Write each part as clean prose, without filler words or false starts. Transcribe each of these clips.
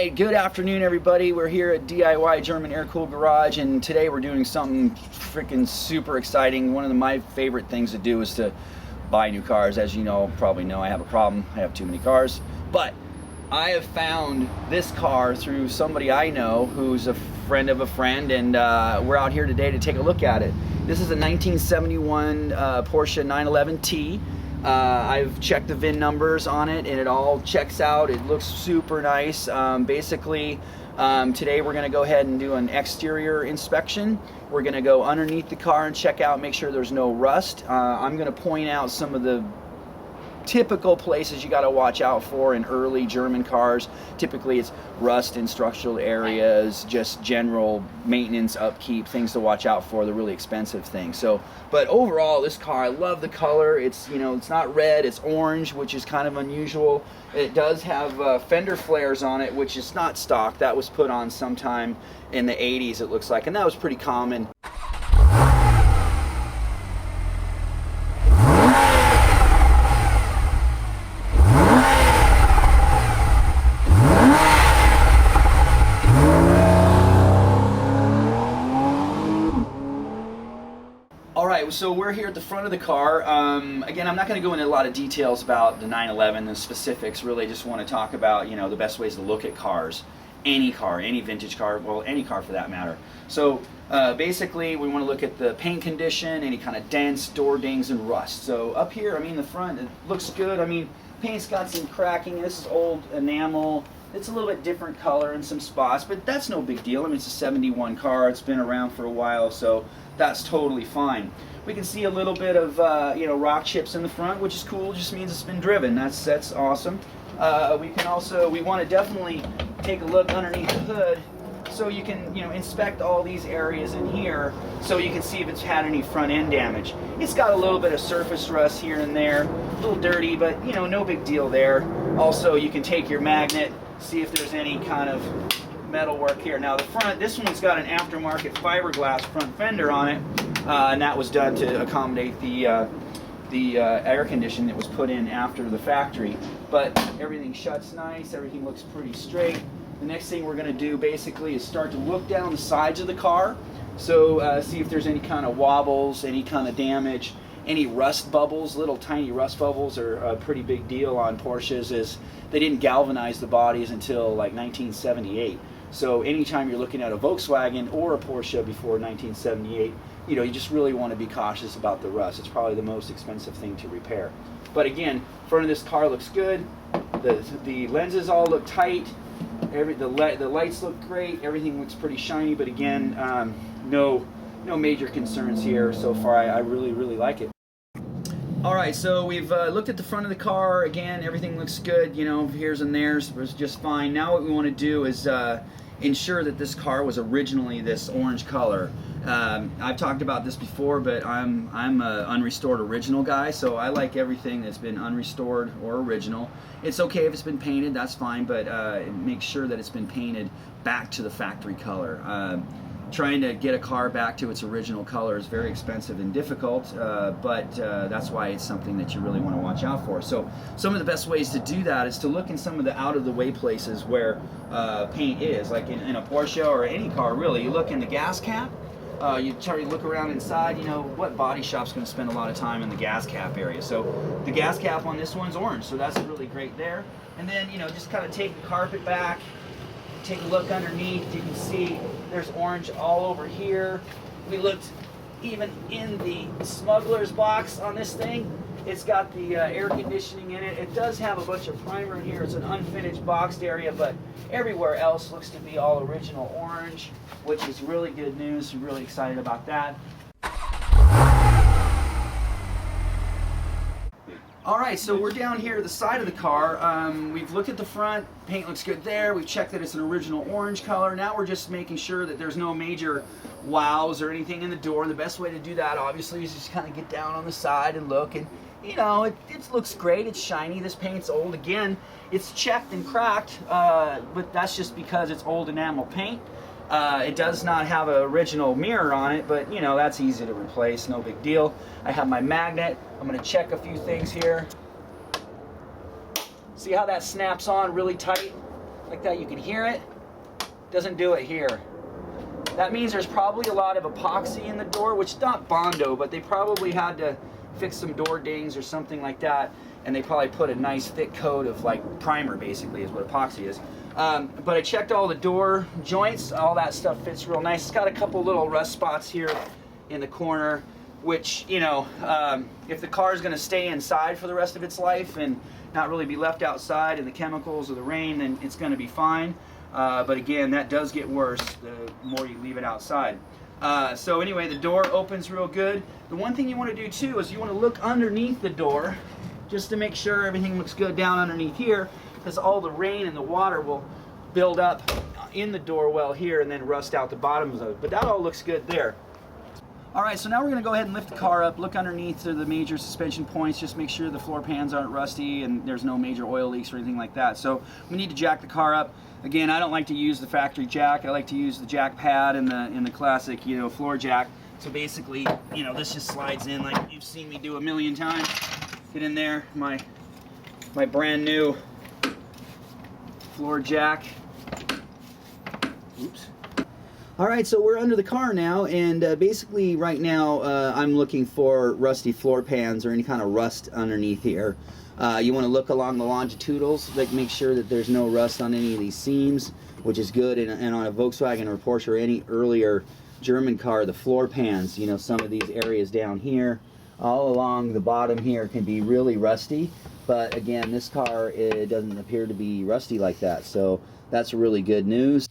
right, good afternoon everybody. We're here at DIY German Aircooled Garage, and today we're doing something freaking super exciting. One of my favorite things to do is to buy new cars. As you know, probably know, I have a problem. I have too many cars. But I have found this car through somebody I know who's a friend of a friend, and we're out here today to take a look at it. This is a 1971 Porsche 911T. I've checked the VIN numbers on it and it all checks out. It looks super nice. Basically, today we're going to go ahead and do an exterior inspection. We're going to go underneath the car and check out, make sure there's no rust. I'm going to point out some of the typical places you got to watch out for in early German cars. Typically it's rust in structural areas, just general maintenance, upkeep, things to watch out for, the really expensive things. So, but overall this car, I love the color. It's, you know, it's not red, it's orange, which is kind of unusual. It does have fender flares on it, which is not stock. That was put on sometime in the 80s, it looks like, and that was pretty common. Alright, so we're here at the front of the car. Again, I'm not going to go into a lot of details about the 911, the specifics. Really just want to talk about, you know, the best ways to look at cars. Any car, any vintage car, well, any car for that matter. So basically we want to look at the paint condition, any kind of dents, door dings, and rust. So up here, I mean, the front, it looks good. I mean, paint's got some cracking. This is old enamel. It's a little bit different color in some spots, but that's no big deal. I mean, it's a 71 car. It's been around for a while, so that's totally fine. We can see a little bit of you know, rock chips in the front, which is cool. It just means it's been driven. That's awesome. We can also, we want to definitely take a look underneath the hood, so you can, you know, inspect all these areas in here, so you can see if it's had any front end damage. It's got a little bit of surface rust here and there, a little dirty, but you know, no big deal there. Also, you can take your magnet, see if there's any kind of metal work here. Now the front, this one's got an aftermarket fiberglass front fender on it, and that was done to accommodate the air conditioning that was put in after the factory. But everything shuts nice, everything looks pretty straight. The next thing we're going to do basically is start to look down the sides of the car, so see if there's any kind of wobbles, any kind of damage. Any rust bubbles, little tiny rust bubbles, are a pretty big deal on Porsches, as they didn't galvanize the bodies until like 1978. So anytime you're looking at a Volkswagen or a Porsche before 1978, you know, you just really want to be cautious about the rust. It's probably the most expensive thing to repair. But again, front of this car looks good. The lenses all look tight. The lights look great. Everything looks pretty shiny. But again, no major concerns here so far. I really like it. Alright, so we've looked at the front of the car. Again, everything looks good, you know, here's and there's was just fine. Now what we want to do is ensure that this car was originally this orange color. I've talked about this before, but I'm an unrestored original guy, so I like everything that's been unrestored or original. It's okay if it's been painted, that's fine, but make sure that it's been painted back to the factory color. Trying to get a car back to its original color is very expensive and difficult, but that's why it's something that you really want to watch out for. So some of the best ways to do that is to look in some of the out-of-the-way places where paint is, like in a Porsche or any car really. You look in the gas cap, you try to look around inside. You know, what body shop's going to spend a lot of time in the gas cap area? So the gas cap on this one's orange, so that's really great there. And then, you know, just kind of take the carpet back, take a look underneath. You can see there's orange all over here. We looked even in the smuggler's box on this thing. It's got the air conditioning in it. It does have a bunch of primer in here. It's an unfinished boxed area, but everywhere else looks to be all original orange, which is really good news. I'm really excited about that. Alright, so we're down here at the side of the car. We've looked at the front, paint looks good there. We've checked that it's an original orange color. Now we're just making sure that there's no major wows or anything in the door. The best way to do that, obviously, is just kind of get down on the side and look. And, you know, it looks great. It's shiny. This paint's old. Again, it's checked and cracked, but that's just because it's old enamel paint. It does not have an original mirror on it, but you know, that's easy to replace, no big deal. I have my magnet. I'm going to check a few things here. See how that snaps on really tight? like that. You can hear it. Doesn't do it here. That means there's probably a lot of epoxy in the door, which is not Bondo, but they probably had to fix some door dings or something like that, and they probably put a nice thick coat of like primer, basically, is what epoxy is. But I checked all the door joints. All that stuff fits real nice. It's got a couple little rust spots here in the corner, which, you know, if the car is going to stay inside for the rest of its life and not really be left outside in the chemicals or the rain, then it's going to be fine. But again, that does get worse the more you leave it outside. So anyway, the door opens real good. The one thing you want to do too is you want to look underneath the door just to make sure everything looks good down underneath here, because all the rain and the water will build up in the door well here and then rust out the bottoms of it. But that all looks good there. All right, so now we're going to go ahead and lift the car up, look underneath to the major suspension points, just make sure the floor pans aren't rusty and there's no major oil leaks or anything like that. So we need to jack the car up. Again, I don't like to use the factory jack. I like to use the jack pad in the classic, you know, floor jack. So basically, you know, this just slides in like you've seen me do a million times. Get in there, my brand new floor jack. Oops. All right, so we're under the car now, and basically right now I'm looking for rusty floor pans or any kind of rust underneath here. You want to look along the longitudinals, like make sure that there's no rust on any of these seams, which is good. And on a Volkswagen or Porsche or any earlier German car, the floor pans, you know, some of these areas down here, all along the bottom here can be really rusty. But again, this car, it doesn't appear to be rusty like that, so that's really good news.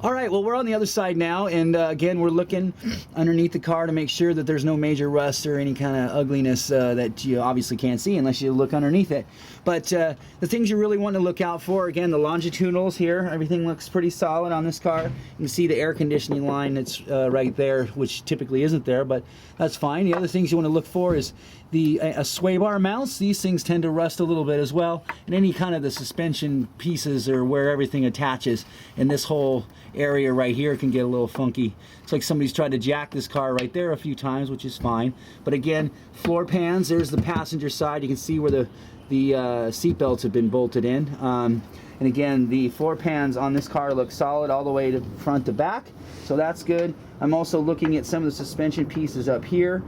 All right, well, we're on the other side now, and again, we're looking underneath the car to make sure that there's no major rust or any kind of ugliness that you obviously can't see unless you look underneath it. But the things you really want to look out for, again, the longitudinals here, everything looks pretty solid on this car. You can see the air conditioning line that's right there, which typically isn't there, but that's fine. The other things you want to look for is the sway bar mounts. These things tend to rust a little bit as well, and any kind of the suspension pieces or where everything attaches, and this whole area right here can get a little funky. It's like somebody's tried to jack this car right there a few times, which is fine. But again, floor pans, there's the passenger side. You can see where the seat belts have been bolted in. And again, the floor pans on this car look solid all the way to front to back, so that's good. I'm also looking at some of the suspension pieces up here,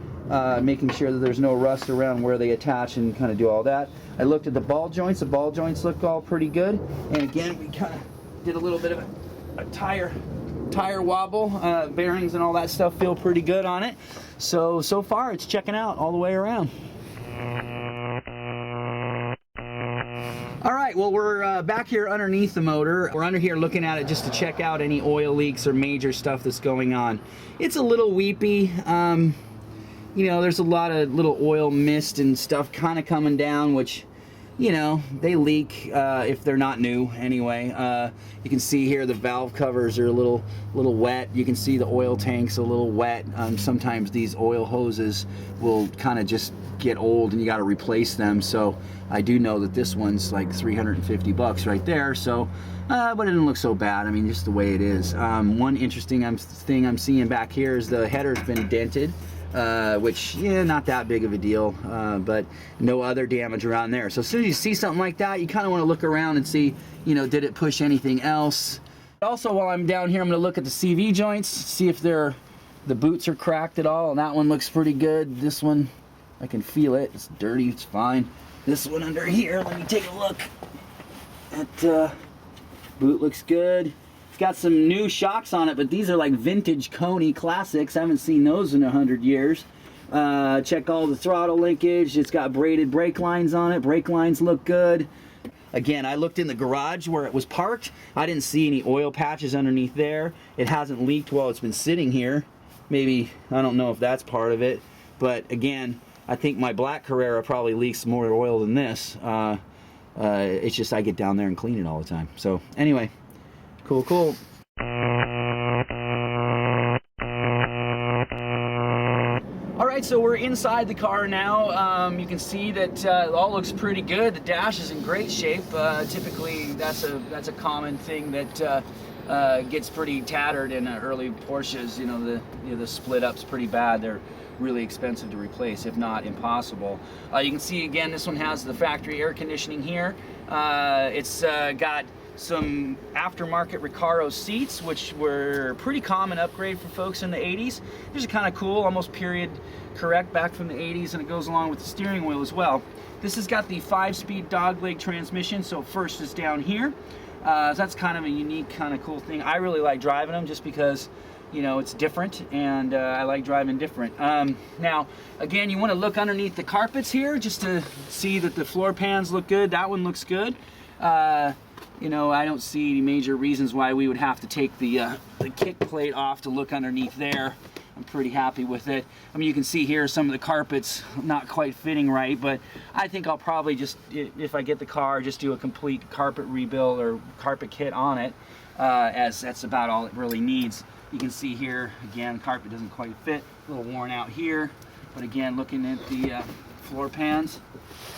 making sure that there's no rust around where they attach and kind of do all that. I looked at the ball joints. The ball joints look all pretty good. And again, we kind of did a little bit of a tire wobble. Bearings and all that stuff feel pretty good on it. So far it's checking out all the way around. All right, well, we're back here underneath the motor. We're under here looking at it just to check out any oil leaks or major stuff that's going on. It's a little weepy. You know, there's a lot of little oil mist and stuff kind of coming down, which, you know, they leak if they're not new anyway. You can see here the valve covers are a little wet. You can see the oil tanks a little wet. Sometimes these oil hoses will kind of just get old and you got to replace them. So I do know that this one's like 350 bucks right there. So, but it didn't look so bad. I mean, just the way it is. One interesting thing I'm seeing back here is the header's been dented. Which, yeah, not that big of a deal, but no other damage around there. So as soon as you see something like that, you kind of want to look around and see, you know, did it push anything else? Also, while I'm down here, I'm going to look at the CV joints, see if the boots are cracked at all, and that one looks pretty good. This one, I can feel it. It's dirty, it's fine. This one under here, let me take a look at boot looks good. Got some new shocks on it, but these are like vintage Coney classics. I haven't seen those in 100 years. Check all the throttle linkage. It's got braided brake lines on it. Brake lines look good. Again, I looked in the garage where it was parked. I didn't see any oil patches underneath there. It hasn't leaked while it's been sitting here. Maybe, I don't know if that's part of it. But again, I think my black Carrera probably leaks more oil than this. It's just I get down there and clean it all the time. So anyway. Cool. All right, so we're inside the car now. You can see that it all looks pretty good. The dash is in great shape. Typically, that's a common thing that gets pretty tattered in early Porsches. You know, the split up's pretty bad. They're really expensive to replace, if not impossible. You can see again, this one has the factory air conditioning here. It's got some aftermarket Recaro seats, which were a pretty common upgrade for folks in the 80s. These are kind of cool, almost period correct back from the 80s, and it goes along with the steering wheel as well. This has got the 5-speed dogleg transmission, so first is down here. So that's kind of a unique, kind of cool thing. I really like driving them just because, you know, it's different, and I like driving different. Now, again, you want to look underneath the carpets here just to see that the floor pans look good. That one looks good. You know, I don't see any major reasons why we would have to take the kick plate off to look underneath there. I'm pretty happy with it. I mean, you can see here some of the carpets not quite fitting right, but I think I'll probably just, if I get the car, just do a complete carpet rebuild or carpet kit on it, as that's about all it really needs. You can see here, again, carpet doesn't quite fit, a little worn out here, but again, looking at the floor pans,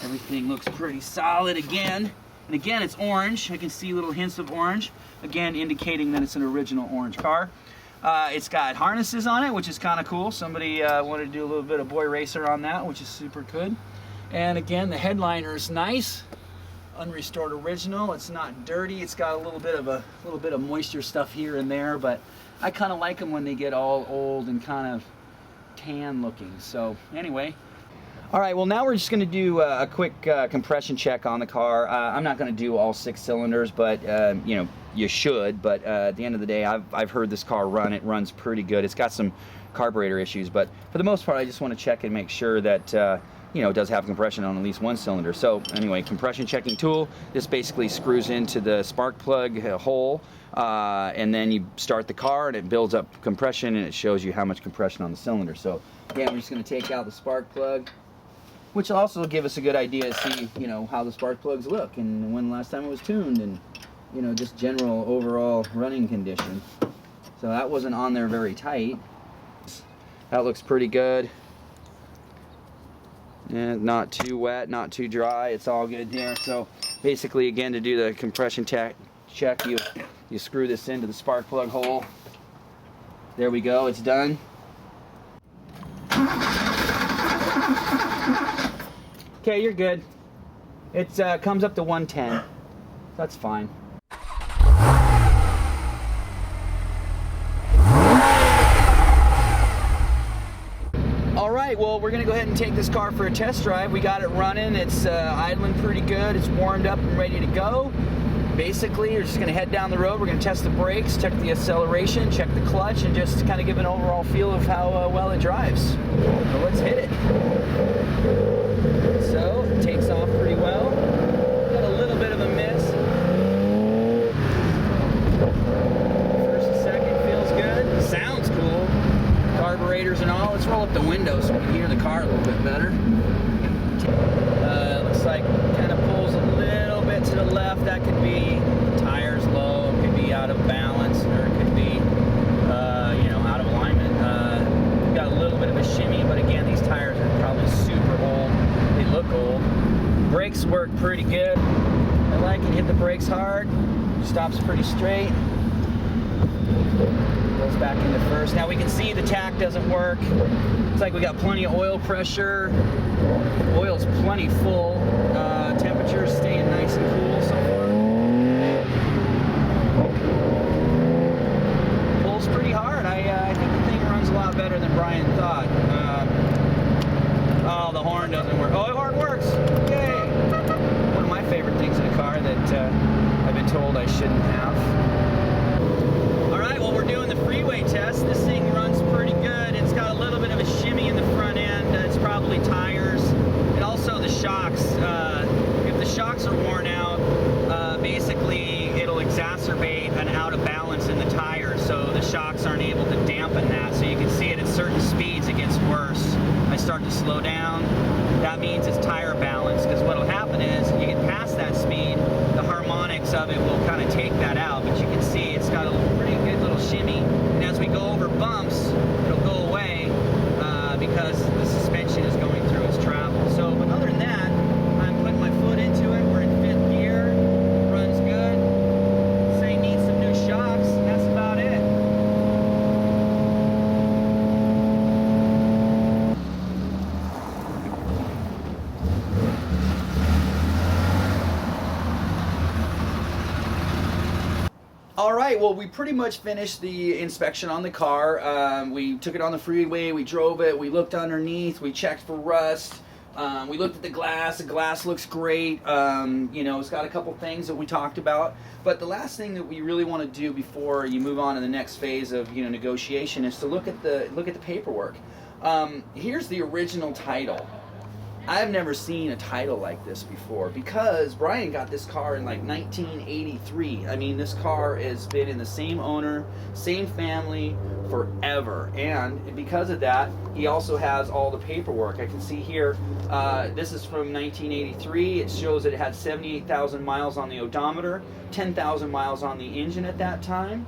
everything looks pretty solid again. And again, it's orange. I can see little hints of orange, again, indicating that it's an original orange car. It's got harnesses on it, which is kind of cool. Somebody wanted to do a little bit of boy racer on that, which is super good. And again, the headliner is nice, unrestored original. It's not dirty. It's got a little bit of moisture stuff here and there, but I kind of like them when they get all old and kind of tan looking. So anyway. All right, well, now we're just going to do a quick compression check on the car. I'm not going to do all 6 cylinders, but you know, you should. But at the end of the day, I've heard this car run. It runs pretty good. It's got some carburetor issues, but for the most part, I just want to check and make sure that you know, it does have compression on at least 1 cylinder. So anyway, compression checking tool. This basically screws into the spark plug hole, and then you start the car, and it builds up compression, and it shows you how much compression on the cylinder. So again, we're just going to take out the spark plug, which will also give us a good idea to see, you know, how the spark plugs look and when the last time it was tuned, and, you know, just general overall running condition. So that wasn't on there very tight. That looks pretty good. And not too wet, not too dry. It's all good there. So basically, again, to do the compression check, you screw this into the spark plug hole. There we go. It's done. Okay, you're good. It comes up to 110. That's fine. All right, well, we're gonna go ahead and take this car for a test drive. We got it running. It's idling pretty good. It's warmed up and ready to go. Basically, you're just gonna head down the road. We're gonna test the brakes, check the acceleration, check the clutch, and just kind of give an overall feel of how well it drives. So let's hit it. So, it takes off pretty well. Got a little bit of a miss. First and second feels good. Sounds cool. Carburetors and all. Let's roll up the window so we can hear the car a little bit better. Looks like kind of pulls a little bit to the left. That could be tires low, it could be out of balance, or it could be you know, out of alignment. We've got a little bit of a shimmy, but again, these tires are probably super old. They look old. Brakes work pretty good. I like it. Hit the brakes hard. Stops pretty straight. Goes back into first. Now we can see the tach doesn't work. Looks like we got plenty of oil pressure. Oil's plenty full. Temperature's staying nice and cool so far. Pulls pretty hard. I think the thing runs a lot better than Brian thought. Oh, the horn doesn't work. Oh, the horn works! Yay! One of my favorite things in a car that I've been told I shouldn't have. Alright, well, we're doing the freeway test. This thing runs pretty good. It's got a little bit of a shimmy in the front end. It's probably tires. And also the shocks. If the shocks are worn out, basically it'll exacerbate an out of balance in the tires. So the shocks aren't able to dampen that. So you can see it at certain speeds, it gets worse. I start to slow down. That means it's tire balance, because what will happen is you get past that speed, the harmonics of it will kind of take that out, but you can see it's got a pretty good little shimmy, and as we go over bumps, it'll go away because the suspension is going through its travel. So, but other than that, I'm putting my foot into it. We're in 5th gear, runs good. Say needs some new shocks, and that's about it. right, well, we pretty much finished the inspection on the car. We took it on the freeway, we drove it, we looked underneath, we checked for rust. We looked at the glass looks great. You know, it's got a couple things that we talked about. But the last thing that we really want to do before you move on to the next phase of, you know, negotiation is to look at the paperwork. Here's the original title. I've never seen a title like this before because Brian got this car in like 1983. I mean, this car has been in the same owner, same family forever. And because of that, he also has all the paperwork. I can see here, this is from 1983. It shows that it had 78,000 miles on the odometer, 10,000 miles on the engine at that time.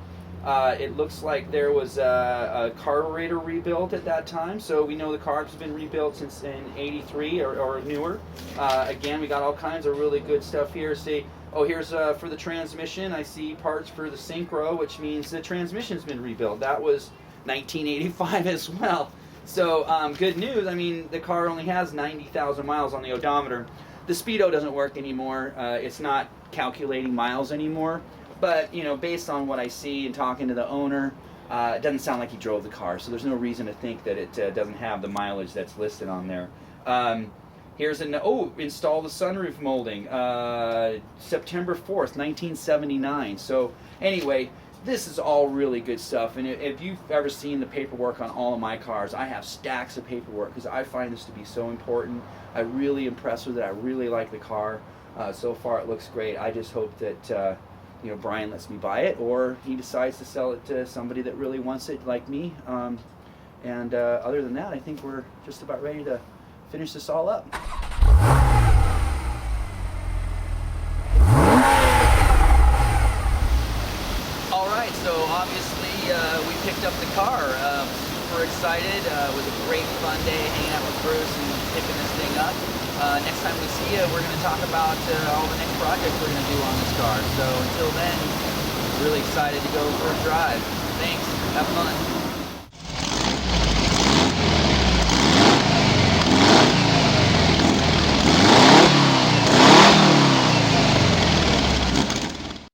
It looks like there was a carburetor rebuilt at that time, so we know the car's been rebuilt since in 83 or newer. Again, we got all kinds of really good stuff here. See, oh, here's for the transmission. I see parts for the synchro, which means the transmission's been rebuilt. That was 1985 as well. So good news. I mean, the car only has 90,000 miles on the odometer. The speedo doesn't work anymore. It's not calculating miles anymore. But, you know, based on what I see and talking to the owner, it doesn't sound like he drove the car. So there's no reason to think that it doesn't have the mileage that's listed on there. Here's install the sunroof molding, September 4th, 1979. So anyway, this is all really good stuff. And if you've ever seen the paperwork on all of my cars, I have stacks of paperwork because I find this to be so important. I'm really impressed with it. I really like the car. So far it looks great. I just hope that you know, Brian lets me buy it, or he decides to sell it to somebody that really wants it, like me. Other than that, I think we're just about ready to finish this all up. All right, so obviously we picked up the car. Super excited. It was a great fun day hanging out with Bruce and picking this thing up. Next time we see you, we're going to talk about all the next projects we're going to do on this car. So until then, really excited to go for a drive. Thanks. Have fun.